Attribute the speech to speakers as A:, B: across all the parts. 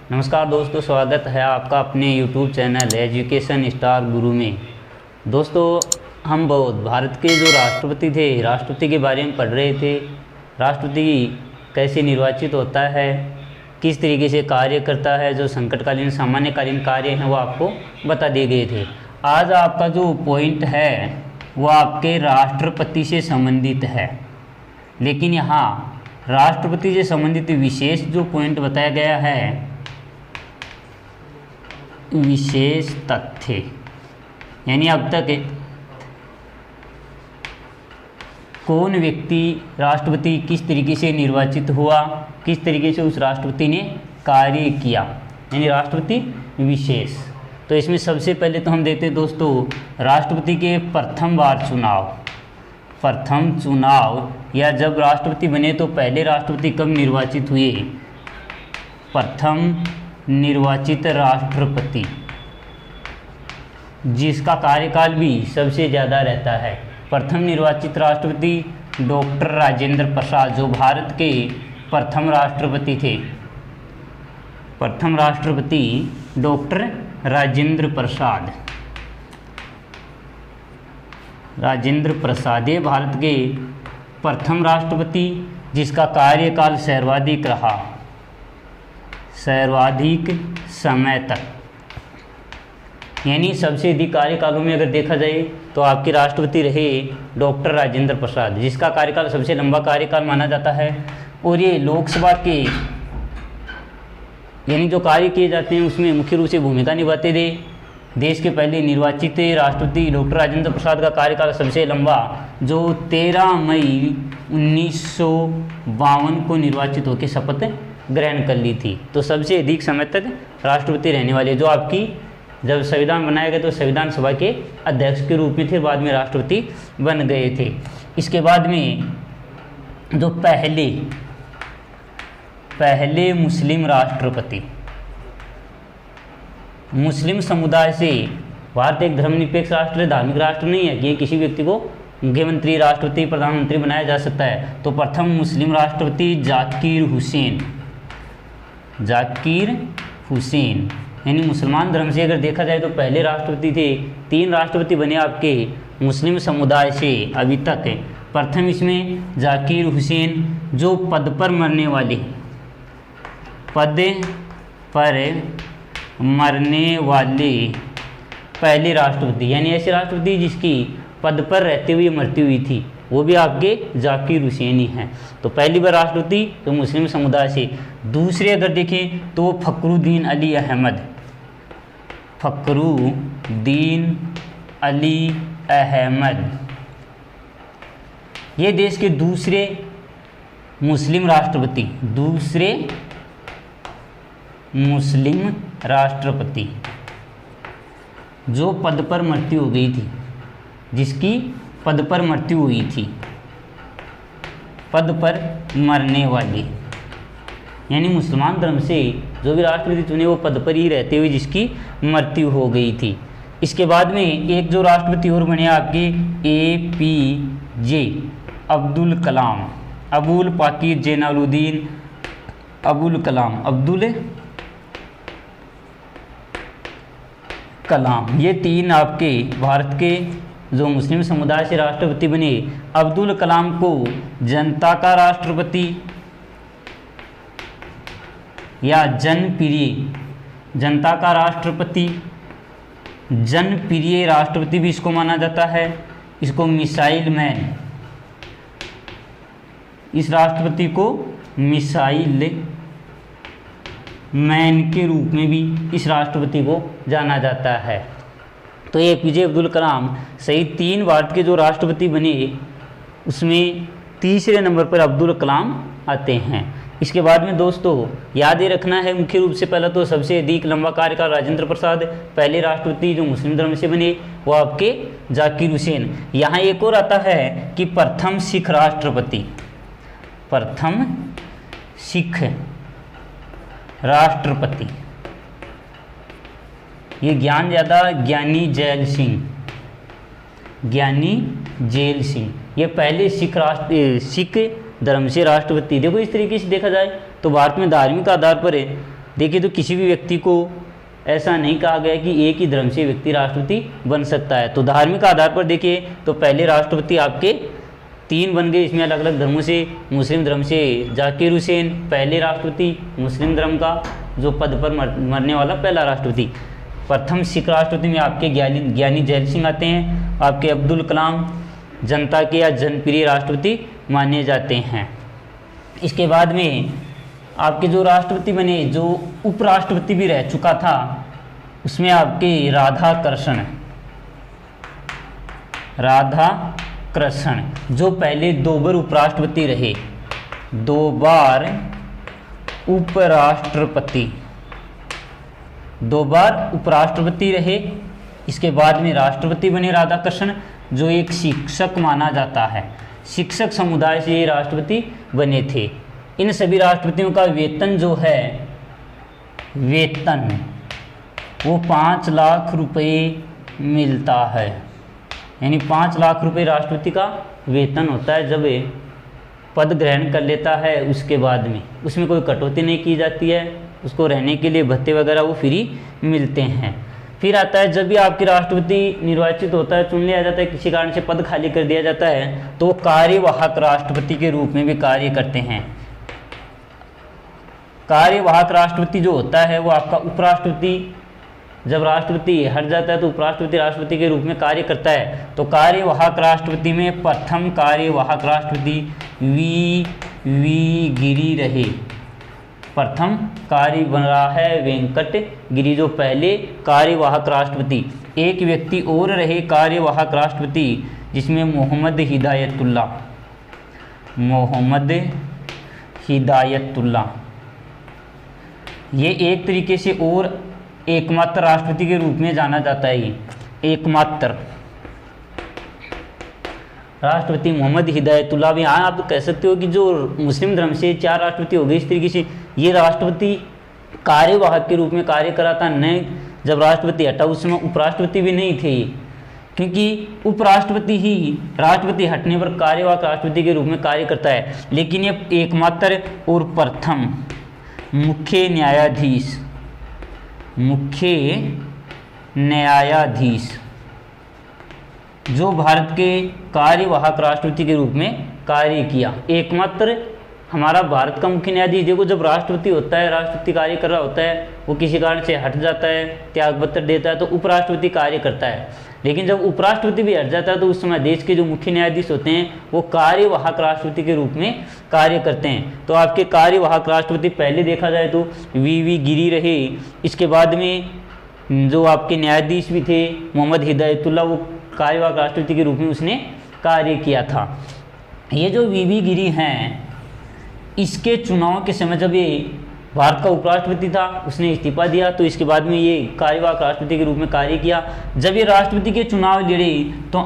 A: नमस्कार दोस्तों, स्वागत है आपका अपने YouTube चैनल एजुकेशन स्टार गुरु में। दोस्तों, हम बहुत भारत के जो राष्ट्रपति थे, राष्ट्रपति के बारे में पढ़ रहे थे। राष्ट्रपति कैसे निर्वाचित होता है, किस तरीके से कार्य करता है, जो संकटकालीन सामान्यकालीन कार्य हैं वो आपको बता दिए गए थे। आज आपका जो पॉइंट है वो आपके राष्ट्रपति से संबंधित है, लेकिन यहाँ राष्ट्रपति से संबंधित विशेष जो पॉइंट बताया गया है, विशेष तथ्य, यानी अब तक कौन व्यक्ति राष्ट्रपति किस तरीके से निर्वाचित हुआ, किस तरीके से उस राष्ट्रपति ने कार्य किया, यानी राष्ट्रपति विशेष। तो इसमें सबसे पहले तो हम देखते हैं दोस्तों राष्ट्रपति के प्रथम चुनाव या जब राष्ट्रपति बने तो पहले राष्ट्रपति कब निर्वाचित हुए। प्रथम निर्वाचित राष्ट्रपति जिसका कार्यकाल भी सबसे ज़्यादा रहता है, प्रथम निर्वाचित राष्ट्रपति डॉक्टर राजेंद्र प्रसाद, जो भारत के प्रथम राष्ट्रपति थे। प्रथम राष्ट्रपति डॉक्टर राजेंद्र प्रसाद ये भारत के प्रथम राष्ट्रपति जिसका कार्यकाल सर्वाधिक समय तक, यानी सबसे अधिक कार्यकालों में अगर देखा जाए तो आपके राष्ट्रपति रहे डॉक्टर राजेंद्र प्रसाद, जिसका कार्यकाल सबसे लंबा कार्यकाल माना जाता है। और ये लोकसभा के यानी जो कार्य किए जाते हैं उसमें मुख्य रूप से भूमिका निभाते थे। देश के पहले निर्वाचित राष्ट्रपति डॉक्टर राजेंद्र प्रसाद का कार्यकाल सबसे लंबा, जो 13 मई 1952 को निर्वाचित होकर शपथ ग्रहण कर ली थी। तो सबसे अधिक समय तक राष्ट्रपति रहने वाले, जो आपकी जब संविधान बनाया गया तो संविधान सभा के अध्यक्ष के रूप में थे, बाद में राष्ट्रपति बन गए थे। इसके बाद में जो पहले मुस्लिम राष्ट्रपति, मुस्लिम समुदाय से, भारत एक धर्मनिरपेक्ष राष्ट्र है, धार्मिक राष्ट्र नहीं है कि किसी व्यक्ति को मुख्यमंत्री, राष्ट्रपति, प्रधानमंत्री बनाया जा सकता है। तो प्रथम मुस्लिम राष्ट्रपति जाकिर हुसैन, यानी मुसलमान धर्म से अगर देखा जाए तो पहले राष्ट्रपति थे। 3 राष्ट्रपति बने आपके मुस्लिम समुदाय से अभी तक। प्रथम इसमें जाकिर हुसैन, जो पद पर मरने वाले पहले राष्ट्रपति, यानी ऐसे राष्ट्रपति जिसकी पद पर रहते हुए मृत्यु हुई थी, वो भी आपके जाकिर हुसैन ही हैं। तो पहली बार राष्ट्रपति तो मुस्लिम समुदाय से। दूसरे अगर देखें तो फखरुद्दीन अली अहमद, ये देश के दूसरे मुस्लिम राष्ट्रपति जो पद पर मृत्यु हो गई थी, जिसकी पद पर मृत्यु हुई थी, पद पर मरने वाली, यानी मुसलमान धर्म से जो भी राष्ट्रपति चुने वो पद पर ही रहते हुए जिसकी मृत्यु हो गई थी। इसके बाद में एक जो राष्ट्रपति और बने आपके APJ अब्दुल कलाम, अबुल पाकीर जैनुलब्दीन अबुल कलाम, ये 3 आपके भारत के जो मुस्लिम समुदाय से राष्ट्रपति बने। अब्दुल कलाम को जनता का राष्ट्रपति या जनप्रिय राष्ट्रपति भी इसको माना जाता है। इसको मिसाइल मैन, इस राष्ट्रपति को मिसाइल मैन के रूप में भी इस राष्ट्रपति को जाना जाता है। तो APJ अब्दुल कलाम सहित 3 भारत के जो राष्ट्रपति बने उसमें तीसरे नंबर पर अब्दुल कलाम आते हैं। इसके बाद में दोस्तों याद ही रखना है, मुख्य रूप से पहला तो सबसे अधिक लंबा कार्यकाल राजेंद्र प्रसाद, पहले राष्ट्रपति जो मुस्लिम धर्म से बने वो आपके जाकिर हुसैन। यहाँ एक और आता है कि प्रथम सिख राष्ट्रपति, ये ज्ञानी जैल सिंह, ये पहले सिख धर्म से राष्ट्रपति। देखो इस तरीके से देखा जाए तो भारत में धार्मिक आधार पर देखिए तो किसी भी व्यक्ति को ऐसा नहीं कहा गया कि एक ही धर्म से व्यक्ति राष्ट्रपति बन सकता है। तो धार्मिक आधार पर देखिए तो पहले राष्ट्रपति आपके 3 बन गए, इसमें अलग अलग धर्मों से। मुस्लिम धर्म से जाकिर हुसैन पहले राष्ट्रपति, मुस्लिम धर्म का जो पद पर मरने वाला पहला राष्ट्रपति। प्रथम सिख राष्ट्रपति में आपके ज्ञानी जैल सिंह आते हैं। आपके अब्दुल कलाम जनता के या जनप्रिय राष्ट्रपति माने जाते हैं। इसके बाद में आपके जो राष्ट्रपति बने, जो उपराष्ट्रपति भी रह चुका था, उसमें आपके राधा कृष्ण जो पहले 2 बार उपराष्ट्रपति रहे, 2 बार उपराष्ट्रपति, 2 बार उपराष्ट्रपति रहे। इसके बाद में राष्ट्रपति बने राधा कृष्ण, जो एक शिक्षक माना जाता है, शिक्षक समुदाय से ये राष्ट्रपति बने थे। इन सभी राष्ट्रपतियों का वेतन जो है, वेतन वो 5 लाख रुपए मिलता है, यानी 5 लाख रुपए राष्ट्रपति का वेतन होता है जब ये पद ग्रहण कर लेता है। उसके बाद में उसमें कोई कटौती नहीं की जाती है, उसको रहने के लिए भत्ते वगैरह वो फ्री मिलते हैं। फिर आता है जब भी आपके राष्ट्रपति निर्वाचित होता है, चुन लिया जाता है, किसी कारण से पद खाली कर दिया जाता है, तो कार्यवाहक राष्ट्रपति के रूप में भी कार्य करते हैं। कार्यवाहक राष्ट्रपति जो होता है वो आपका उपराष्ट्रपति, जब राष्ट्रपति हट जाता है तो उपराष्ट्रपति राष्ट्रपति के रूप में कार्य करता है। तो कार्यवाहक राष्ट्रपति में प्रथम कार्यवाहक राष्ट्रपति वी गिरि रहे। प्रथम कार्य बन रहा है वेंकट गिरि, जो पहले कार्यवाहक राष्ट्रपति। एक व्यक्ति और रहे कार्यवाहक राष्ट्रपति, जिसमें मोहम्मद हिदायतुल्लाह, ये एक तरीके से और एकमात्र राष्ट्रपति के रूप में जाना जाता है। ये एकमात्र राष्ट्रपति मोहम्मद हिदायतुल्लाह भी, हाँ आप तो कह सकते हो कि जो मुस्लिम धर्म से 4 राष्ट्रपति हो गए, इस तरीके से ये राष्ट्रपति कार्यवाहक के रूप में कार्य करा था। न जब राष्ट्रपति हटा उस समय उपराष्ट्रपति भी नहीं थे, क्योंकि उपराष्ट्रपति ही राष्ट्रपति हटने पर कार्यवाहक राष्ट्रपति के रूप में कार्य करता है। लेकिन ये एकमात्र और प्रथम मुख्य न्यायाधीश जो भारत के कार्यवाहक राष्ट्रपति के रूप में कार्य किया। एकमात्र हमारा भारत का मुख्य न्यायाधीश, देखो जब राष्ट्रपति होता है, राष्ट्रपति कार्य कर रहा होता है, वो किसी कारण से हट जाता है, त्यागपत्र देता है, तो उपराष्ट्रपति कार्य करता है। लेकिन जब उपराष्ट्रपति भी हट जाता है तो उस समय देश के जो मुख्य न्यायाधीश होते हैं वो कार्यवाहक राष्ट्रपति के रूप में कार्य करते हैं। तो आपके कार्यवाहक राष्ट्रपति पहले देखा जाए तो वी गिरि रहे। इसके बाद में जो आपके न्यायाधीश भी थे मोहम्मद हिदायतुल्लाह, वो कार्यवाहक राष्ट्रपति के रूप में उसने कार्य किया था। ये जो वी गिरि हैं, इसके चुनाव के समय जब ये भारत का उपराष्ट्रपति था, उसने इस्तीफा दिया, तो इसके बाद में ये कार्यवाहक राष्ट्रपति के रूप में कार्य किया। जब ये राष्ट्रपति के चुनाव लड़े तो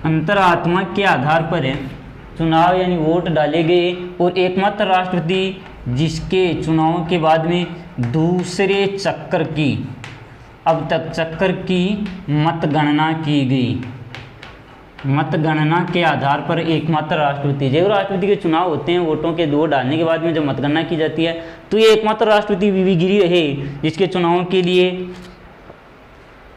A: अंतरात्मा के आधार पर चुनाव यानी वोट डाले गए, और एकमात्र राष्ट्रपति जिसके चुनाव के बाद में दूसरे चक्कर की, अब तक चक्कर की मतगणना की गई, मतगणना के आधार पर एकमात्र राष्ट्रपति, जब राष्ट्रपति के चुनाव होते हैं वोटों के 2 डालने के बाद में जब मतगणना की जाती है, तो ये एकमात्र राष्ट्रपति वी गिरि रहे जिसके चुनाव के लिए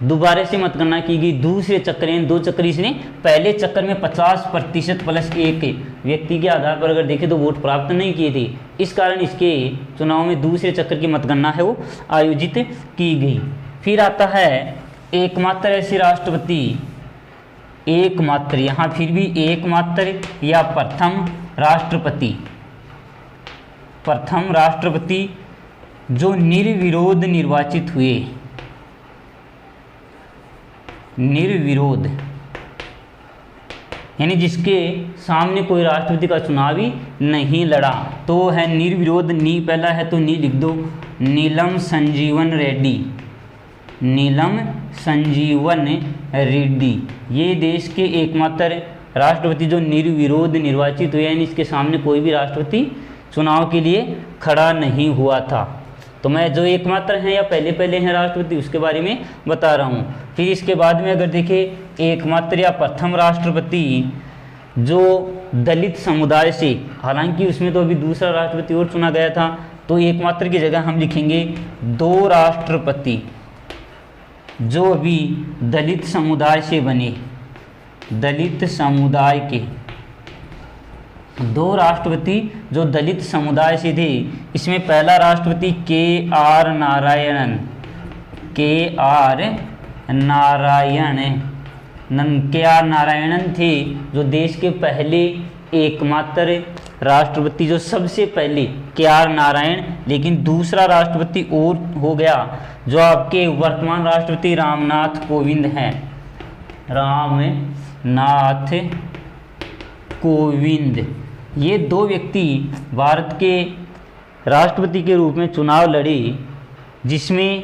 A: दोबारा से मतगणना की गई। दूसरे चक्कर यानी 2 चक्कर, इसने पहले चक्कर में 50% + 1 व्यक्ति के आधार पर अगर देखें तो वोट प्राप्त नहीं किए थे। इस कारण इसके चुनाव में दूसरे चक्कर की मतगणना है वो आयोजित की गई। फिर आता है एकमात्र ऐसे राष्ट्रपति, एकमात्र, यहाँ फिर भी एकमात्र या प्रथम राष्ट्रपति जो निर्विरोध निर्वाचित हुए, निर्विरोध यानी जिसके सामने कोई राष्ट्रपति का चुनाव ही नहीं लड़ा, तो है निर्विरोध। नी पहला है तो नी लिख दो, नीलम संजीवन रेड्डी, नीलम संजीवन रेड्डी, ये देश के एकमात्र राष्ट्रपति जो निर्विरोध निर्वाचित हुए, यानी इसके सामने कोई भी राष्ट्रपति चुनाव के लिए खड़ा नहीं हुआ था। तो मैं जो एकमात्र हैं या पहले हैं राष्ट्रपति उसके बारे में बता रहा हूँ। फिर इसके बाद में अगर देखें एकमात्र या प्रथम राष्ट्रपति जो दलित समुदाय से, हालांकि उसमें तो अभी दूसरा राष्ट्रपति और चुना गया था, तो एकमात्र की जगह हम लिखेंगे 2 राष्ट्रपति जो अभी दलित समुदाय से बने, दलित समुदाय के 2 राष्ट्रपति जो दलित समुदाय से थे। इसमें पहला राष्ट्रपति के.आर. नारायणन, के.आर. नारायणन थे, जो देश के पहले एकमात्र राष्ट्रपति, जो सबसे पहले के.आर. नारायण। लेकिन दूसरा राष्ट्रपति और हो गया जो आपके वर्तमान राष्ट्रपति रामनाथ कोविंद हैं, रामनाथ कोविंद। ये 2 व्यक्ति भारत के राष्ट्रपति के रूप में चुनाव लड़े, जिसमें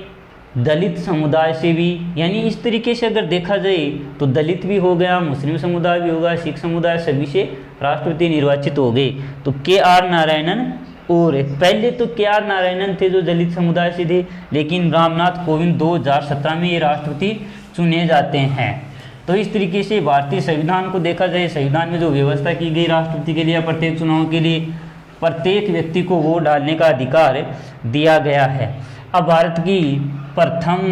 A: दलित समुदाय से भी, यानी इस तरीके से अगर देखा जाए तो दलित भी हो गया, मुस्लिम समुदाय भी होगा, सिख समुदाय, सभी से राष्ट्रपति निर्वाचित हो गए। तो के.आर. नारायणन, और पहले तो के.आर. नारायणन थे जो दलित समुदाय से थे, लेकिन रामनाथ कोविंद 2017 में ये राष्ट्रपति चुने जाते हैं। तो इस तरीके से भारतीय संविधान को देखा जाए, संविधान में जो व्यवस्था की गई राष्ट्रपति के लिए, प्रत्येक चुनाव के लिए प्रत्येक व्यक्ति को वोट डालने का अधिकार दिया गया है। अब भारत की प्रथम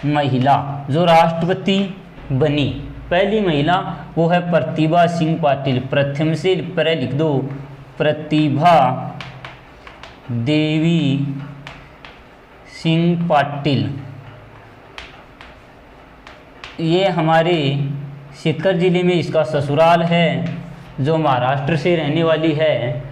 A: महिला जो राष्ट्रपति बनी, पहली महिला, वो है प्रतिभा सिंह पाटिल। प्रथम से पहले लिख दो, प्रतिभा देवी सिंह पाटिल। ये हमारे सीकर जिले में इसका ससुराल है, जो महाराष्ट्र से रहने वाली है।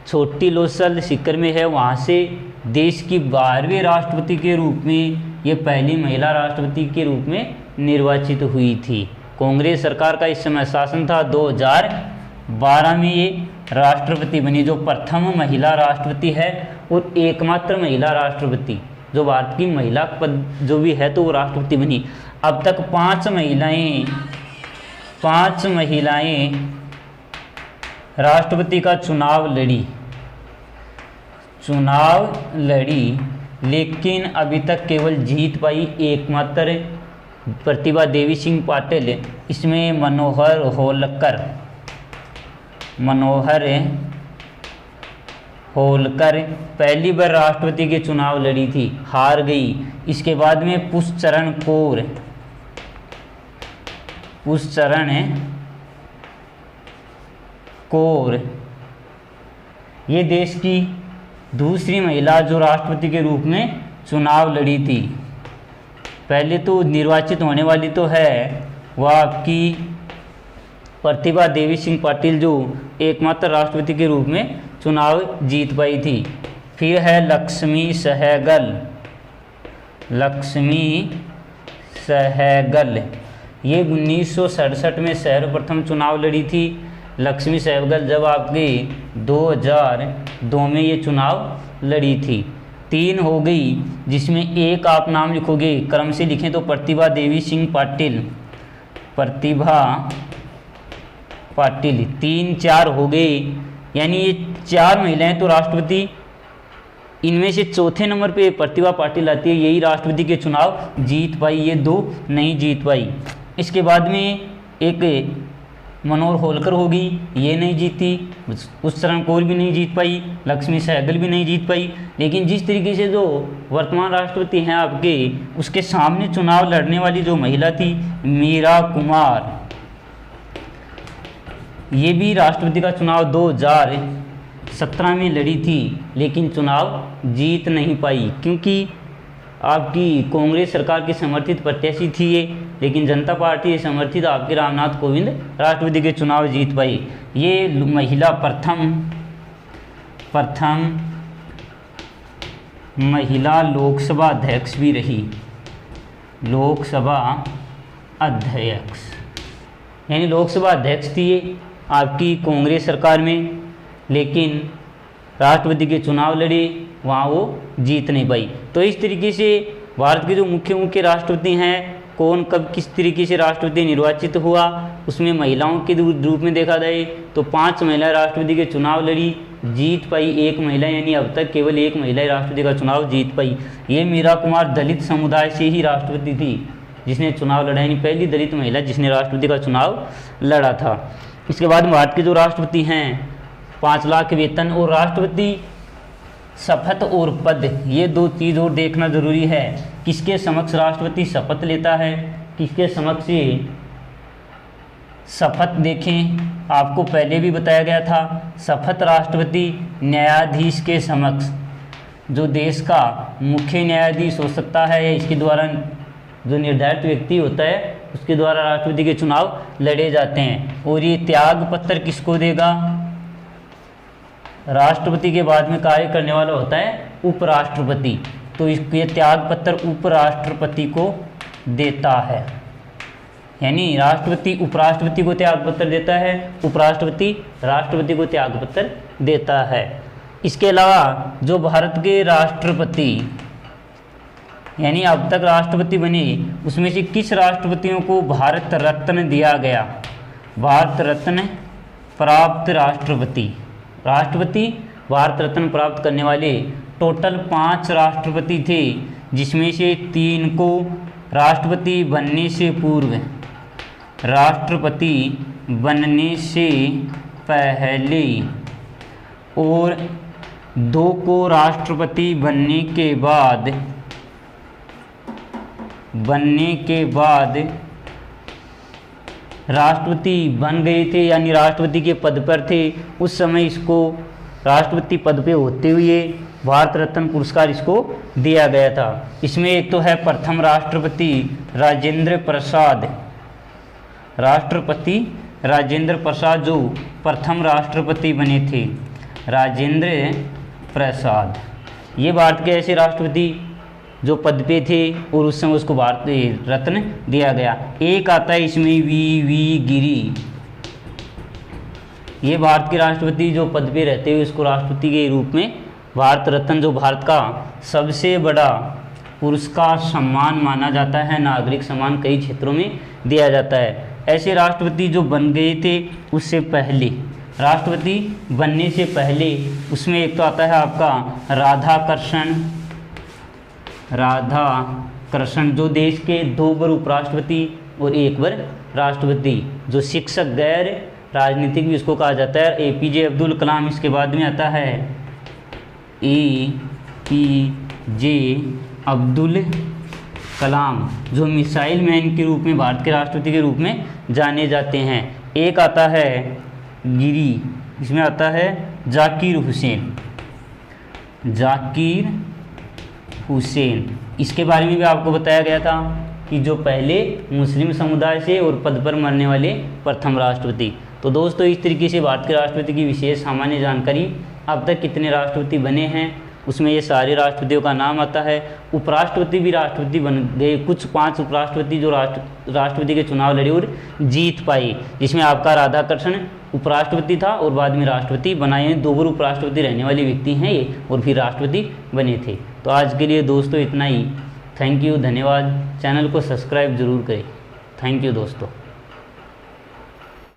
A: छोटी लोसल सीकर में है, वहाँ से देश की 12वें राष्ट्रपति के रूप में ये पहली महिला राष्ट्रपति के रूप में निर्वाचित हुई थी। कांग्रेस सरकार का इस समय शासन था। 2012 में ये राष्ट्रपति बनी, जो प्रथम महिला राष्ट्रपति है और एकमात्र महिला राष्ट्रपति, जो भारत की महिला पद जो भी है तो वो राष्ट्रपति बनी। अब तक 5 महिलाएं राष्ट्रपति का चुनाव लड़ी, लेकिन अभी तक केवल जीत पाई एकमात्र प्रतिभा देवी सिंह पाटिल। इसमें मनोहर होलकर पहली बार राष्ट्रपति के चुनाव लड़ी थी, हार गई। इसके बाद में पुष्पचरण कौर, ये देश की दूसरी महिला जो राष्ट्रपति के रूप में चुनाव लड़ी थी। पहले तो निर्वाचित होने वाली तो है वह आपकी प्रतिभा देवी सिंह पाटिल, जो एकमात्र राष्ट्रपति के रूप में चुनाव जीत पाई थी। फिर है लक्ष्मी सहगल, ये 1967 में सर्वप्रथम चुनाव लड़ी थी। लक्ष्मी सहगल जब आपके 2002 में ये चुनाव लड़ी थी। 3 हो गई, जिसमें एक आप नाम लिखोगे, क्रम से लिखें तो प्रतिभा देवी सिंह पाटिल, 3-4 हो गए, यानी ये 4 महिलाएं तो राष्ट्रपति। इनमें से चौथे नंबर पे प्रतिभा पाटिल आती है, यही राष्ट्रपति के चुनाव जीत पाई, ये 2 नहीं जीत पाई। इसके बाद में एक मनोहर होलकर होगी, ये नहीं जीती। पुष्पचरण कौर भी नहीं जीत पाई, लक्ष्मी सहगल भी नहीं जीत पाई। लेकिन जिस तरीके से जो वर्तमान राष्ट्रपति हैं आपके, उसके सामने चुनाव लड़ने वाली जो महिला थी मीरा कुमार, ये भी राष्ट्रपति का चुनाव 2017 में लड़ी थी, लेकिन चुनाव जीत नहीं पाई, क्योंकि आपकी कांग्रेस सरकार की समर्थित प्रत्याशी थी ये, लेकिन जनता पार्टी समर्थित आपके रामनाथ कोविंद राष्ट्रपति के चुनाव जीत पाई। ये महिला प्रथम महिला लोकसभा अध्यक्ष भी रही, लोकसभा अध्यक्ष, यानी लोकसभा अध्यक्ष थी ये आपकी कांग्रेस सरकार में, लेकिन राष्ट्रपति के चुनाव लड़े, वहाँ वो जीत नहीं पाई। तो इस तरीके से भारत के जो मुख्य राष्ट्रपति हैं, कौन कब किस तरीके से राष्ट्रपति निर्वाचित हुआ, उसमें महिलाओं के रूप में देखा जाए तो 5 महिला राष्ट्रपति के चुनाव लड़ी, जीत पाई 1 महिला, यानी अब तक केवल 1 महिला राष्ट्रपति का चुनाव जीत पाई। ये मीरा कुमार दलित समुदाय से ही राष्ट्रपति थी, जिसने चुनाव लड़ा, यानी पहली दलित महिला जिसने राष्ट्रपति का चुनाव लड़ा था। इसके बाद भारत के जो राष्ट्रपति हैं 5 लाख वेतन और राष्ट्रपति शपथ और पद, ये 2 चीज़ और देखना जरूरी है। किसके समक्ष राष्ट्रपति शपथ लेता है, किसके समक्ष ये शपथ देखें, आपको पहले भी बताया गया था। शपथ राष्ट्रपति न्यायाधीश के समक्ष, जो देश का मुख्य न्यायाधीश हो सकता है या इसके द्वारा जो निर्धारित व्यक्ति होता है उसके द्वारा राष्ट्रपति के चुनाव लड़े जाते हैं। और ये त्याग पत्र किसको देगा, राष्ट्रपति के बाद में कार्य करने वाला होता है उपराष्ट्रपति, तो ये त्याग पत्र उपराष्ट्रपति को देता है। यानी राष्ट्रपति उपराष्ट्रपति को त्याग पत्र देता है, उपराष्ट्रपति राष्ट्रपति को त्याग पत्र देता है। इसके अलावा जो भारत के राष्ट्रपति यानी अब तक राष्ट्रपति बने उसमें से किस राष्ट्रपतियों को भारत रत्न दिया गया, भारत रत्न प्राप्त राष्ट्रपति भारत रत्न प्राप्त करने वाले टोटल 5 राष्ट्रपति थे, जिसमें से 3 को राष्ट्रपति बनने से पहले और 2 को राष्ट्रपति बनने के बाद राष्ट्रपति बन गए थे, यानी राष्ट्रपति के पद पर थे। उस समय इसको राष्ट्रपति पद पे होते हुए भारत रत्न पुरस्कार इसको दिया गया था। इसमें एक तो है प्रथम राष्ट्रपति राजेंद्र प्रसाद, जो प्रथम राष्ट्रपति बने थे, राजेंद्र प्रसाद। ये भारत के ऐसे राष्ट्रपति जो पद पे थे और उस समय उसको भारत रत्न दिया गया। एक आता है इसमें वी गिरी, ये भारत के राष्ट्रपति जो पद पे रहते हुए उसको राष्ट्रपति के रूप में भारत रत्न, जो भारत का सबसे बड़ा पुरस्कार सम्मान माना जाता है, नागरिक सम्मान कई क्षेत्रों में दिया जाता है। ऐसे राष्ट्रपति जो बन गए थे उससे पहले, राष्ट्रपति बनने से पहले, उसमें एक तो आता है आपका राधाकृष्ण, जो देश के 2 बार उपराष्ट्रपति और 1 बार राष्ट्रपति, जो शिक्षक गैर राजनीतिक भी इसको कहा जाता है। APJ अब्दुल कलाम, इसके बाद में आता है APJ अब्दुल कलाम, जो मिसाइल मैन के रूप में भारत के राष्ट्रपति के रूप में जाने जाते हैं। एक आता है गिरी, इसमें आता है जाकिर हुसैन। इसके बारे में भी आपको बताया गया था कि जो पहले मुस्लिम समुदाय से और पद पर मरने वाले प्रथम राष्ट्रपति। तो दोस्तों इस तरीके से भारत के राष्ट्रपति की विशेष सामान्य जानकारी, अब तक कितने राष्ट्रपति बने हैं उसमें ये सारे राष्ट्रपतियों का नाम आता है। उपराष्ट्रपति भी राष्ट्रपति बन गए, कुछ 5 उपराष्ट्रपति जो राष्ट्रपति के चुनाव लड़े और जीत पाए, जिसमें आपका राधाकृष्ण उपराष्ट्रपति था और बाद में राष्ट्रपति बनाए। 2 बार उपराष्ट्रपति रहने वाले व्यक्ति हैं ये और फिर राष्ट्रपति बने थे। तो आज के लिए दोस्तों इतना ही। थैंक यू, धन्यवाद। चैनल को सब्सक्राइब जरूर करें। थैंक यू दोस्तों।